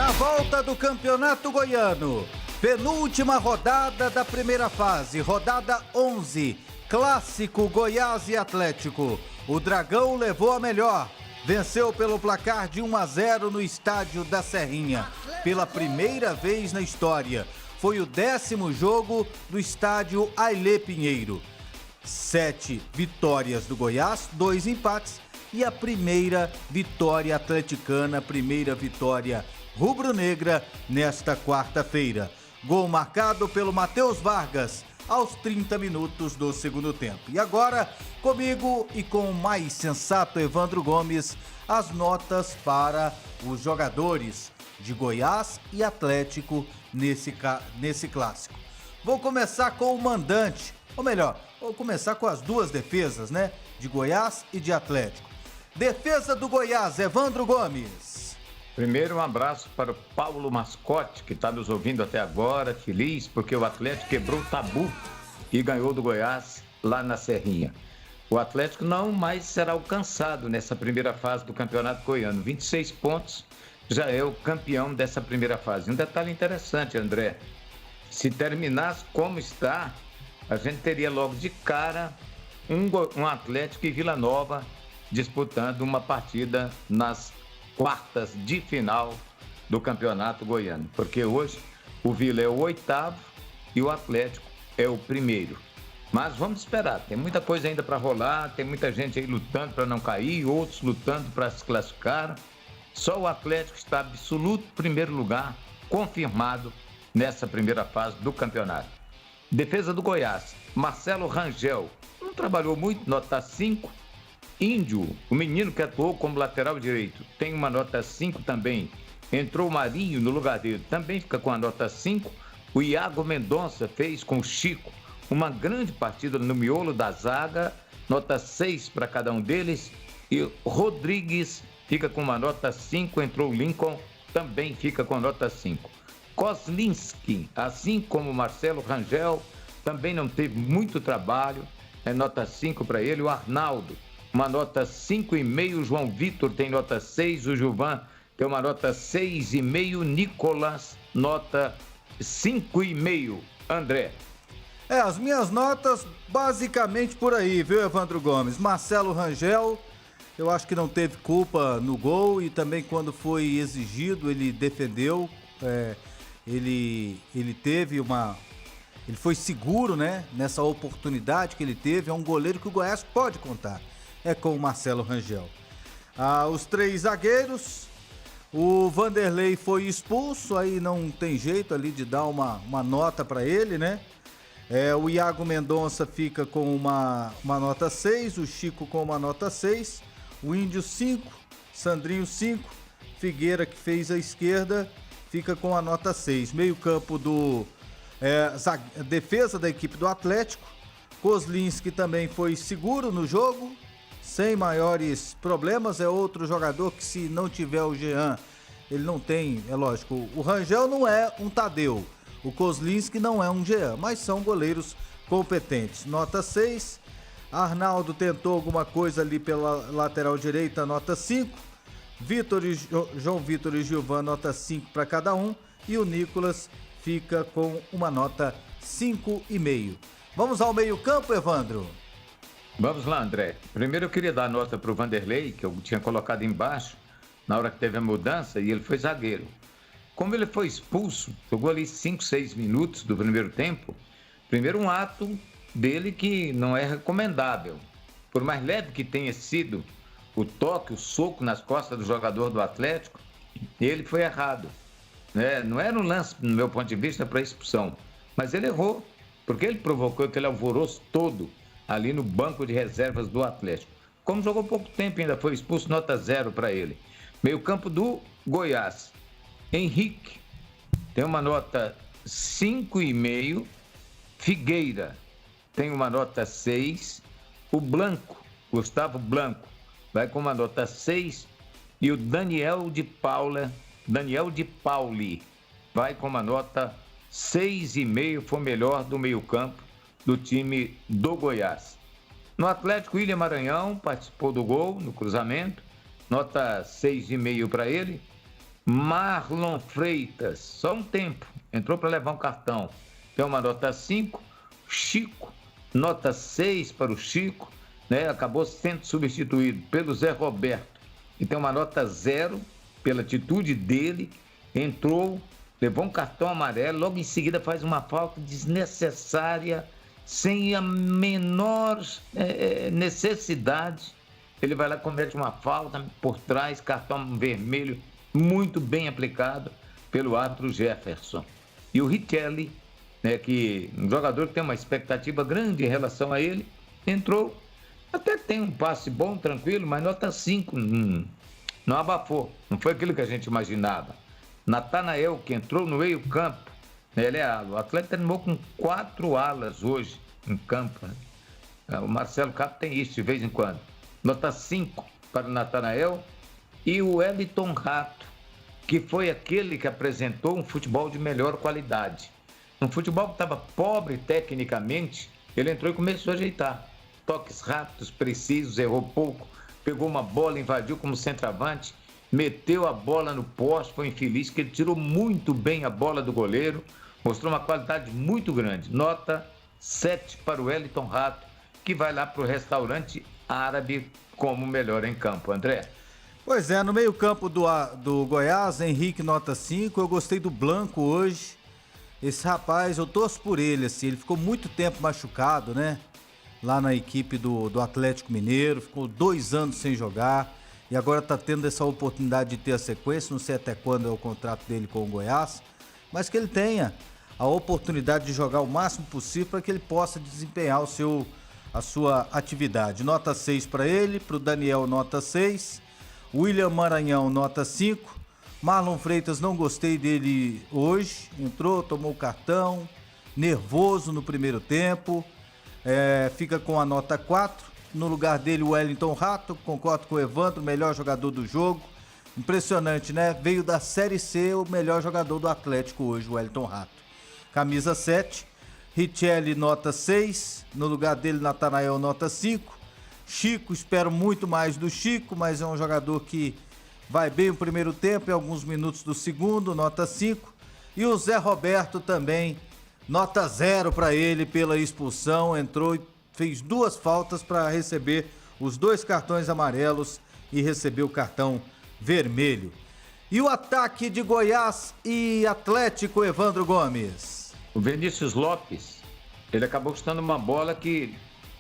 Na volta do Campeonato Goiano, penúltima rodada da primeira fase, rodada 11, clássico Goiás e Atlético. O Dragão levou a melhor, venceu pelo placar de 1-0 no estádio da Serrinha, pela primeira vez na história. Foi o 10º jogo do estádio Ailê Pinheiro. 7 vitórias do Goiás, 2 empates e a primeira vitória atleticana, primeira vitória rubro-negra nesta quarta-feira. Gol marcado pelo Matheus Vargas aos 30 minutos do segundo tempo. E agora, comigo e com o mais sensato Evandro Gomes, as notas para os jogadores de Goiás e Atlético nesse clássico. Vou começar com o mandante, ou melhor, vou começar com as duas defesas, né? De Goiás e de Atlético. Defesa do Goiás, Evandro Gomes. Primeiro, um abraço para o Paulo Mascote, que está nos ouvindo até agora, feliz, porque o Atlético quebrou o tabu e ganhou do Goiás lá na Serrinha. O Atlético não mais será alcançado nessa primeira fase do Campeonato Goiano. 26 pontos, já é o campeão dessa primeira fase. Um detalhe interessante, André, se terminasse como está, a gente teria logo de cara um Atlético e Vila Nova disputando uma partida nas quartas de final do Campeonato Goiano, porque hoje o Vila é o 8º e o Atlético é o 1º. Mas vamos esperar, tem muita coisa ainda para rolar, tem muita gente aí lutando para não cair, outros lutando para se classificar. Só o Atlético está absoluto primeiro lugar, confirmado nessa primeira fase do campeonato. Defesa do Goiás, Marcelo Rangel, não trabalhou muito, nota 5. Índio, o menino que atuou como lateral direito, tem uma nota 5 também. Entrou o Marinho no lugar dele, também fica com a nota 5. O Iago Mendonça fez com o Chico uma grande partida no miolo da zaga, nota 6 para cada um deles. E Rodrigues fica com uma nota 5, entrou o Lincoln, também fica com a nota 5. Kozlinski, assim como Marcelo Rangel, também não teve muito trabalho, é nota 5 para ele. O Arnaldo, uma nota 5,5, João Vitor tem nota 6, o Gilvan tem uma nota 6,5, Nicolas, nota 5,5. André. As minhas notas basicamente por aí, viu, Evandro Gomes? Marcelo Rangel, eu acho que não teve culpa no gol e também quando foi exigido ele defendeu, ele foi seguro, né, nessa oportunidade que ele teve. É um goleiro que o Goiás pode contar. É com o Marcelo Rangel. Os 3 zagueiros, o Vanderlei foi expulso, aí não tem jeito ali de dar uma nota para ele, né? O Iago Mendonça fica com uma nota 6, o Chico com uma nota 6, o Índio 5, Sandrinho 5, Figueira, que fez a esquerda, fica com a nota 6. Meio campo defesa da equipe do Atlético, Kozlinski também foi seguro no jogo, sem maiores problemas. É outro jogador que, se não tiver o Jean, ele não tem, é lógico. O Rangel não é um Tadeu, o Kozlinski não é um Jean, mas são goleiros competentes. Nota 6. Arnaldo tentou alguma coisa ali pela lateral direita, nota 5. João Vitor e Gilvan, nota 5 para cada um. E o Nicolas fica com uma nota 5,5. Vamos ao meio-campo, Evandro? Vamos lá, André. Primeiro eu queria dar nota para o Vanderlei, que eu tinha colocado embaixo, na hora que teve a mudança, e ele foi zagueiro. Como ele foi expulso, jogou ali 5, 6 minutos do primeiro tempo, primeiro um ato dele que não é recomendável. Por mais leve que tenha sido o toque, o soco nas costas do jogador do Atlético, ele foi errado. Não era um lance, no meu ponto de vista, para expulsão, mas ele errou, porque ele provocou aquele alvoroço todo ali no banco de reservas do Atlético. Como jogou pouco tempo, ainda foi expulso, nota 0 para ele. Meio campo do Goiás, Henrique tem uma nota 5,5, Figueira tem uma nota 6, o Blanco, Gustavo Blanco, vai com uma nota 6, e o Daniel de Pauli vai com uma nota 6,5, foi o melhor do meio campo do time do Goiás. No Atlético, William Maranhão participou do gol, no cruzamento, nota 6,5 para ele. Marlon Freitas, só um tempo, entrou para levar um cartão, tem uma nota 5. Chico, nota 6 para o Chico, né? Acabou sendo substituído pelo Zé Roberto e tem uma nota 0 pela atitude dele, entrou, levou um cartão amarelo, logo em seguida faz uma falta desnecessária, sem a menor necessidade. Ele vai lá, comete uma falta por trás, cartão vermelho, muito bem aplicado pelo árbitro Jefferson. E o Richelli, né, que um jogador que tem uma expectativa grande em relação a ele, entrou, até tem um passe bom, tranquilo, mas nota 5, não abafou, não foi aquilo que a gente imaginava. Natanael, que entrou no meio campo, né, ele é ala, o Atlético terminou com 4 alas hoje em campo, né? O Marcelo Capo tem isso de vez em quando. Nota 5 para o Natanael e o Wellington Rato, que foi aquele que apresentou um futebol de melhor qualidade. Um futebol que estava pobre tecnicamente, ele entrou e começou a ajeitar. Toques rápidos, precisos, errou pouco, pegou uma bola, invadiu como centroavante, meteu a bola no poste, foi infeliz, que ele tirou muito bem a bola do goleiro, mostrou uma qualidade muito grande. Nota 7 para o Wellington Rato, que vai lá para o restaurante árabe como melhor em campo. André? Pois é, no meio-campo do Goiás, Henrique, nota 5. Eu gostei do Blanco hoje. Esse rapaz, eu torço por ele, assim, ele ficou muito tempo machucado, né? Lá na equipe do Atlético Mineiro, ficou 2 anos sem jogar e agora tá tendo essa oportunidade de ter a sequência, não sei até quando é o contrato dele com o Goiás, mas que ele tenha a oportunidade de jogar o máximo possível para que ele possa desempenhar a sua atividade. Nota 6 para ele, para o Daniel, nota 6. William Maranhão, nota 5. Marlon Freitas, não gostei dele hoje. Entrou, tomou o cartão, nervoso no primeiro tempo. Fica com a nota 4. No lugar dele, o Wellington Rato. Concordo com o Evandro, melhor jogador do jogo. Impressionante, né? Veio da Série C, o melhor jogador do Atlético hoje, o Wellington Rato. Camisa 7. Richelli, nota 6. No lugar dele, Natanael, nota 5. Chico, espero muito mais do Chico, mas é um jogador que vai bem o primeiro tempo e alguns minutos do segundo, nota 5. E o Zé Roberto também, nota 0 para ele pela expulsão. Entrou e fez 2 faltas para receber os 2 cartões amarelos e receber o cartão vermelho. E o ataque de Goiás e Atlético, Evandro Gomes? O Vinícius Lopes, ele acabou chutando uma bola que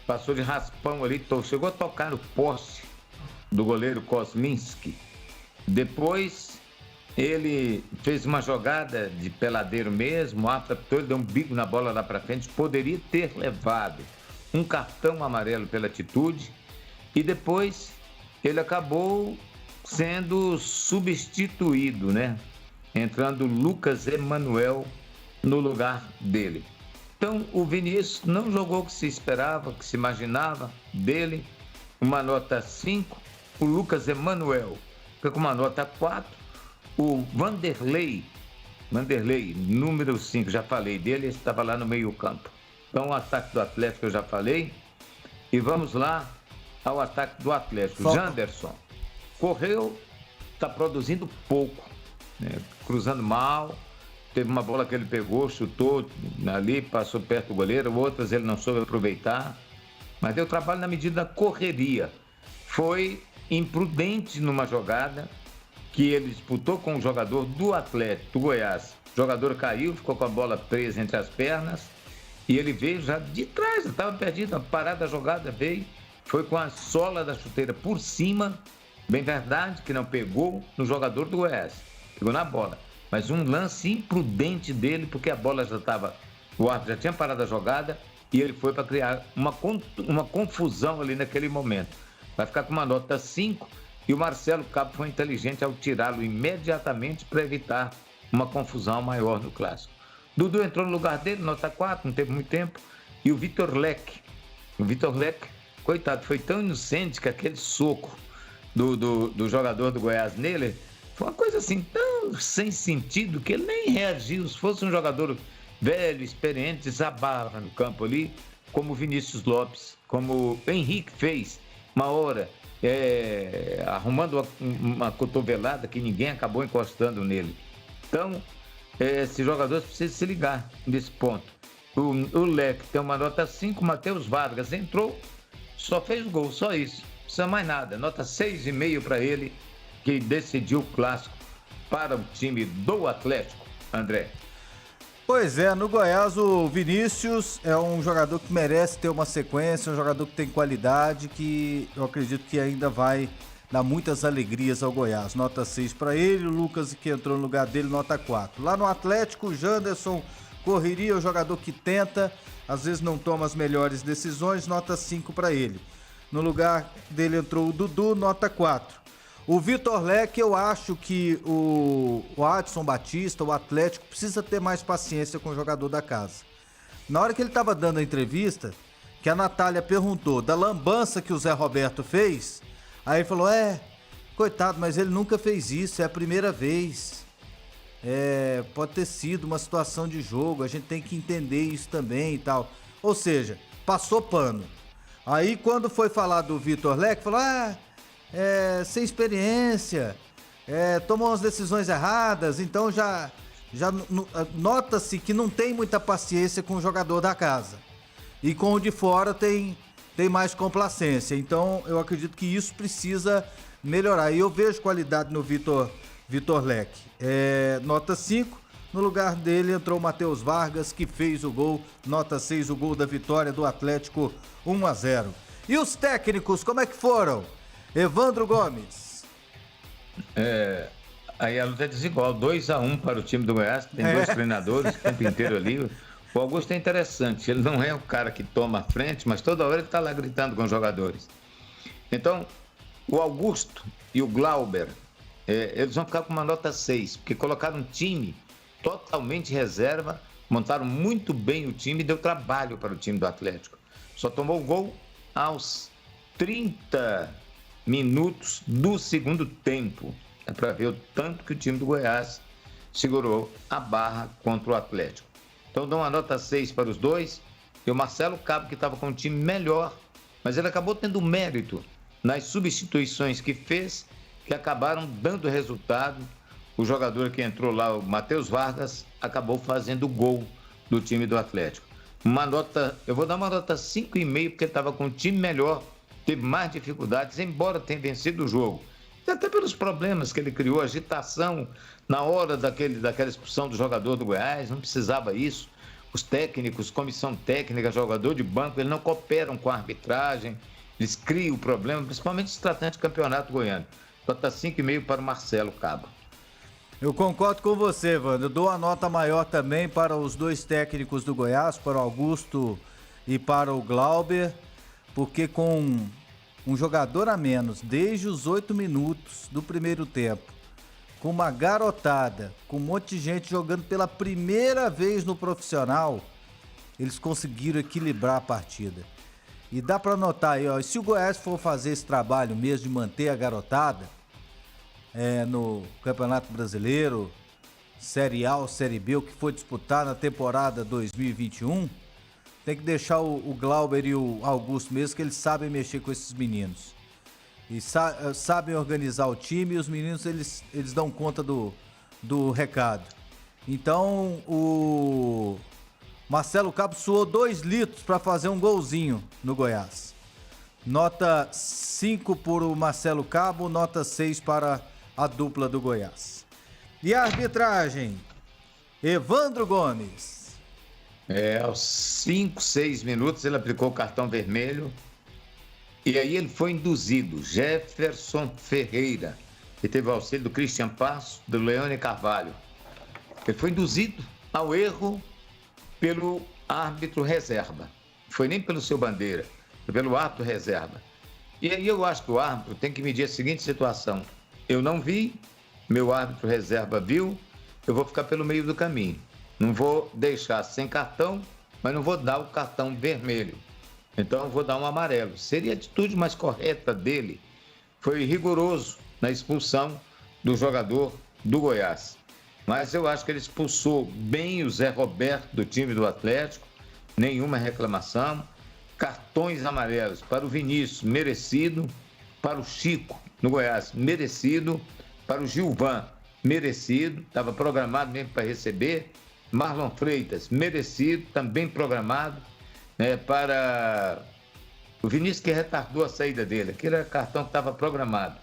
passou de raspão ali, chegou a tocar no poste do goleiro Kosminski. Depois ele fez uma jogada de peladeiro mesmo, o árbitro ele deu um bico na bola lá para frente, poderia ter levado um cartão amarelo pela atitude e depois ele acabou sendo substituído, né? Entrando Lucas Emanuel no lugar dele. Então, o Vinícius não jogou o que se esperava, o que se imaginava dele, uma nota 5. O Lucas Emanuel fica com uma nota 4. O Vanderlei, número 5, já falei dele, ele estava lá no meio campo. Então, o ataque do Atlético eu já falei. E vamos lá ao ataque do Atlético. Janderson correu, está produzindo pouco, né? Cruzando mal. Teve uma bola que ele pegou, chutou ali, passou perto do goleiro, outras ele não soube aproveitar, mas deu trabalho na medida da correria. Foi imprudente numa jogada que ele disputou com o jogador do Atlético, do Goiás. O jogador caiu, ficou com a bola presa entre as pernas e ele veio já de trás, estava perdido, a parada da jogada veio, foi com a sola da chuteira por cima, bem verdade que não pegou no jogador do Goiás, pegou na bola. Mas um lance imprudente dele, porque a bola já estava, o árbitro já tinha parado a jogada e ele foi para criar uma confusão ali naquele momento. Vai ficar com uma nota 5 e o Marcelo Cabo foi inteligente ao tirá-lo imediatamente para evitar uma confusão maior no clássico. Dudu entrou no lugar dele, nota 4, não teve muito tempo. E o Vitor Leque, coitado, foi tão inocente que aquele soco do jogador do Goiás nele foi uma coisa assim tão sem sentido que ele nem reagiu. Se fosse um jogador velho, experiente, desabava no campo ali, como o Vinícius Lopes, como o Henrique fez. Uma hora arrumando uma cotovelada que ninguém acabou encostando nele. Então, esses jogadores precisam se ligar nesse ponto. O Leque tem uma nota 5, Matheus Vargas entrou, só fez gol, só isso. Não precisa mais nada. Nota 6,5 para ele, que decidiu o clássico para o time do Atlético, André. Pois é, no Goiás o Vinícius é um jogador que merece ter uma sequência, um jogador que tem qualidade, que eu acredito que ainda vai dar muitas alegrias ao Goiás. Nota 6 para ele, o Lucas, que entrou no lugar dele, nota 4. Lá no Atlético, o Janderson correria, o jogador que tenta, às vezes não toma as melhores decisões, nota 5 para ele. No lugar dele entrou o Dudu, nota 4. O Vitor Leque, eu acho que o Adson Batista, o Atlético, precisa ter mais paciência com o jogador da casa. Na hora que ele estava dando a entrevista, que a Natália perguntou da lambança que o Zé Roberto fez, aí ele falou, coitado, mas ele nunca fez isso, é a primeira vez. Pode ter sido uma situação de jogo, a gente tem que entender isso também e tal. Ou seja, passou pano. Aí quando foi falar do Vitor Leque, falou, sem experiência, tomou umas decisões erradas, então já nota-se que não tem muita paciência com o jogador da casa. E com o de fora tem mais complacência. Então eu acredito que isso precisa melhorar. E eu vejo qualidade no Vitor Leque. Nota 5. No lugar dele entrou o Matheus Vargas, que fez o gol. Nota 6, o gol da vitória do Atlético, 1-0. E os técnicos, como é que foram? Evandro Gomes. Aí a luta é desigual, 2-1 para o time do Goiás, tem dois treinadores o tempo inteiro ali. O Augusto é interessante, ele não é o cara que toma a frente, mas toda hora ele está lá gritando com os jogadores. Então, o Augusto e o Glauber, eles vão ficar com uma nota 6, porque colocaram um time totalmente reserva, montaram muito bem o time e deu trabalho para o time do Atlético. Só tomou o gol aos 30 minutos do segundo tempo. É para ver o tanto que o time do Goiás segurou a barra contra o Atlético. Então dou uma nota 6 para os dois. E o Marcelo Cabo, que estava com um time melhor, mas ele acabou tendo mérito nas substituições que fez, que acabaram dando resultado. O jogador que entrou lá, o Matheus Vargas, acabou fazendo o gol do time do Atlético. Eu vou dar uma nota 5,5, porque ele estava com um time melhor, teve mais dificuldades, embora tenha vencido o jogo. Até pelos problemas que ele criou, agitação na hora daquela expulsão do jogador do Goiás, não precisava isso. Os técnicos, comissão técnica, jogador de banco, eles não cooperam com a arbitragem, eles criam o problema, principalmente se tratando de campeonato goiano. Nota 5,5 para o Marcelo Cabo. Eu concordo com você, Wanda. Eu dou a nota maior também para os dois técnicos do Goiás, para o Augusto e para o Glauber, porque com um jogador a menos, desde os 8 minutos do primeiro tempo, com uma garotada, com um monte de gente jogando pela primeira vez no profissional, eles conseguiram equilibrar a partida. E dá para notar aí, se o Goiás for fazer esse trabalho mesmo de manter a garotada, no Campeonato Brasileiro, Série A ou Série B, o que foi disputar na temporada 2021, tem que deixar o Glauber e o Augusto mesmo, que eles sabem mexer com esses meninos. E sabem organizar o time, e os meninos eles dão conta do recado. Então o Marcelo Cabo suou 2 litros para fazer um golzinho no Goiás. Nota 5 para o Marcelo Cabo, nota 6 para a dupla do Goiás. E a arbitragem? Evandro Gomes. Aos 5, 6 minutos ele aplicou o cartão vermelho e aí ele foi induzido. Jefferson Ferreira, que teve o auxílio do Christian Passo, do Leone Carvalho. Ele foi induzido ao erro pelo árbitro reserva. Não foi nem pelo seu Bandeira, foi pelo árbitro reserva. E aí eu acho que o árbitro tem que medir a seguinte situação: eu não vi, meu árbitro reserva viu, eu vou ficar pelo meio do caminho. Não vou deixar sem cartão, mas não vou dar o cartão vermelho. Então eu vou dar um amarelo. Seria a atitude mais correta dele. Foi rigoroso na expulsão do jogador do Goiás. Mas eu acho que ele expulsou bem o Zé Roberto do time do Atlético. Nenhuma reclamação. Cartões amarelos para o Vinícius, merecido. para o Chico, no Goiás, merecido. Para o Gilvan, merecido, estava programado mesmo para receber. Marlon Freitas, merecido, também programado. Para o Vinícius, que retardou a saída dele, aquele era cartão que estava programado.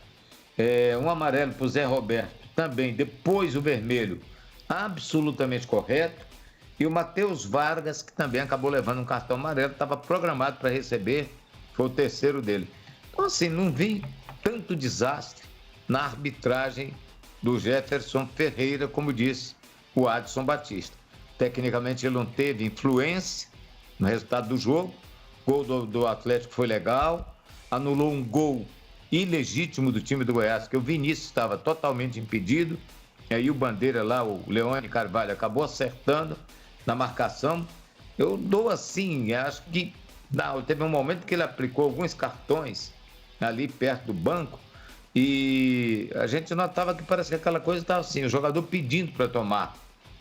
Um amarelo para o Zé Roberto, também. Depois o vermelho, absolutamente correto. E o Matheus Vargas, que também acabou levando um cartão amarelo, estava programado para receber, foi o terceiro dele. Então, assim, não vi tanto desastre na arbitragem do Jefferson Ferreira, como disse o Adson Batista. Tecnicamente, ele não teve influência no resultado do jogo. O gol do Atlético foi legal, anulou um gol ilegítimo do time do Goiás, que o Vinícius estava totalmente impedido, e aí o bandeira lá, o Leone Carvalho, acabou acertando na marcação. Eu dou assim, acho que teve um momento que ele aplicou alguns cartões ali perto do banco, e a gente notava que parece que aquela coisa estava assim, o jogador pedindo para tomar,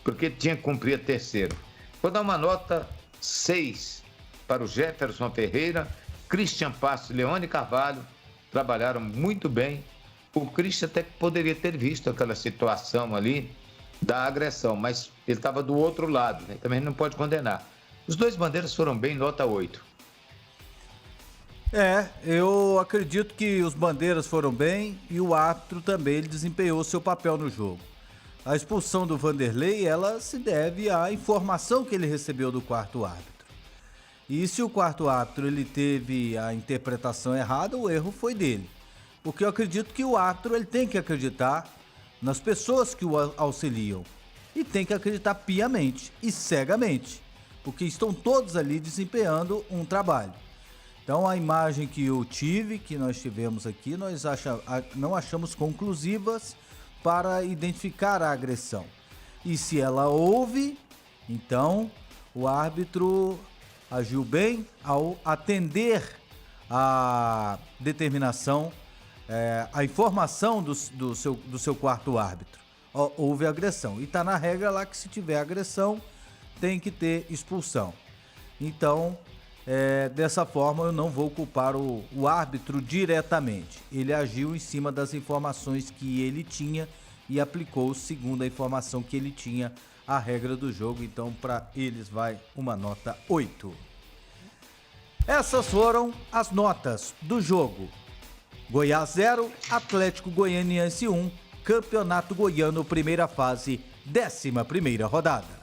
porque tinha que cumprir a terceira. Vou dar uma nota 6 para o Jefferson Ferreira, Christian Passos e Leone Carvalho, trabalharam muito bem. O Christian até que poderia ter visto aquela situação ali da agressão, mas ele estava do outro lado, né? Também não pode condenar. Os dois bandeiras foram bem, nota 8. Eu acredito que os bandeiras foram bem e o árbitro também, ele desempenhou seu papel no jogo. A expulsão do Vanderlei, ela se deve à informação que ele recebeu do quarto árbitro. E se o quarto árbitro ele teve a interpretação errada, o erro foi dele. Porque eu acredito que o árbitro ele tem que acreditar nas pessoas que o auxiliam. E tem que acreditar piamente e cegamente. Porque estão todos ali desempenhando um trabalho. Então a imagem que eu tive, que nós tivemos aqui, nós não achamos conclusivas para identificar a agressão. E se ela houve, então o árbitro agiu bem ao atender a determinação, a informação do seu quarto árbitro. Houve agressão. E está na regra lá que se tiver agressão, tem que ter expulsão. Então, dessa forma eu não vou culpar o árbitro diretamente. Ele agiu em cima das informações que ele tinha e aplicou segundo a informação que ele tinha a regra do jogo. Então para eles vai uma nota 8. Essas foram as notas do jogo. Goiás 0, Atlético Goianiense 1, Campeonato Goiano, primeira fase, 11ª rodada.